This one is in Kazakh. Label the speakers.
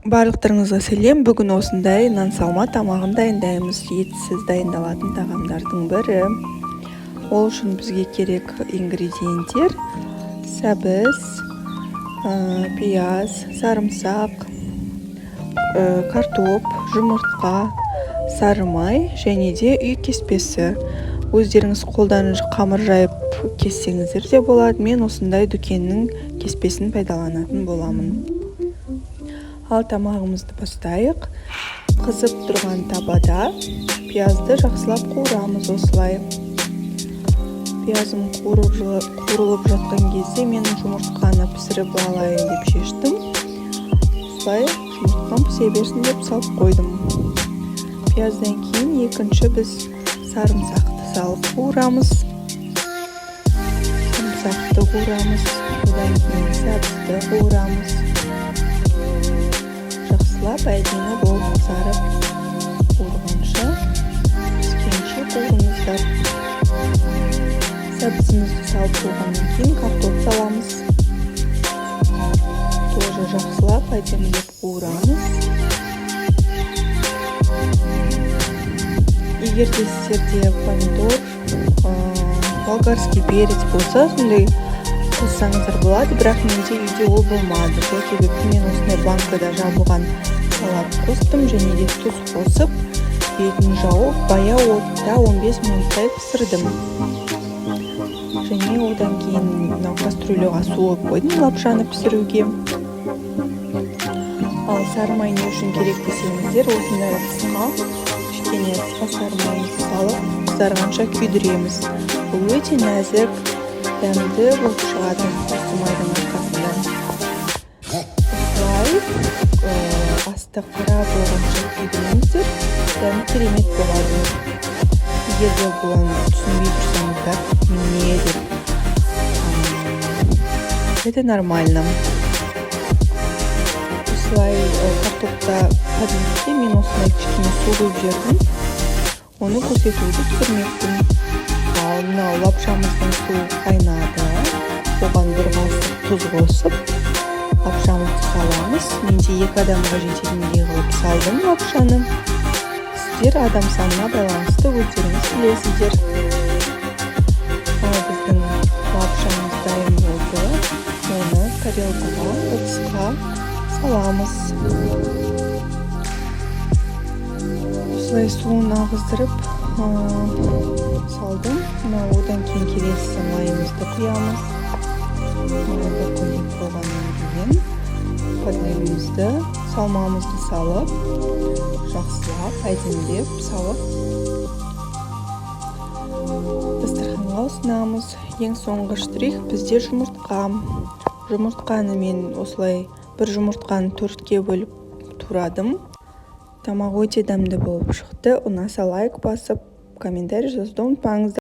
Speaker 1: Барлықтарыңызға сәлем. Бүгін осындай нан салма тамағын дайындаймыз. Етсіз дайындалатын тағамдардың бірі. Ол үшін бізге керек ингредиенттер: сәбіз, пияз, сарымсақ, картоп, жұмыртқа, сары май және де үй кеспесі. Өздеріңіз қолдан қамыр жайып кессеңіздер де болады. Мен осындай дүкеннің кеспесін пайдаланатын боламын. Ал тамағымызды бастайық. Қызып тұрған табада пиязды жақсылап қуырамыз осылай. Пиязым қуырылып жатқан кезде мен жұмыртқаны пісіріп алайын деп шештім. Осылай жұмыртқам пісе берсін деп салып қойдым. Пияздан кейін екінші біз сарымсақты салып қуырамыз. Сарымсақты қуырамыз. Одан кейін сәбізді қуырамыз. Әдемі болып қызарып қуырғанша піскенше қуырыңыздар. Сәбізімізді салып болғаннан кейін картоп саламыз. Тоже жақсылап әдемілеп қуырамыз. Егер де сіздерде помидор, болгарский перец болса, сондай қоссаңыздар болады, бірақ менде үйде ол болмады. Сол себепті мен осындай банкада жабылған салат қостым және де тұз қосып, бетін жауып, баяу отта 15 минуттай пісірдім. Және одан кейін кастрюльға су құйып қойдым лапшаны пісіруге. Ал сары май не үшін керек десеңіздер, осындай қысқа, кішкене сары майымызды салып, қызарғанша күйдіреміз. Бұл өте нәзік, дәмді болып шығады осы майдың арқасында. Асты қара болғанша күйдіріңіздер, дәмі керемет болады. Егер де бұны түсінбей тұрсаңыздар, не деп, это нормально. Осылай картопта кәдімгідей мен осылай кішкене су құйып жібердім. Оны көрсетуді түсірмекпін. Ал мынау лапшамыздың суы қайнады. Оған бір қасық тұз қосып, лапшамызды саламыз. Менде 2 адамға жететіндей қылып салдым лапшаны. Сіздер адам санына байланысты өздеріңіз білесіздер. Біздің лапшамыз дайын болды. Оны тарелкаға, ыдысқа саламыз. Осылай суын ағыздырып салдым. Одан кейін келесі майымызды құямыз. Майды құйып болғаннан кейін подливімізді, салмамызды салып, жақсылап, әдемілеп салып, дастарханға ұсынамыз. Ең соңғы штрих бізде жұмыртқа. Жұмыртқаны мен осылай бір жұмыртқаны 4-ке бөліп турадым. Тамақ өте дәмді болып шықты. Ұнаса лайк басып, комментарий жазуды ұмытпаңыздар.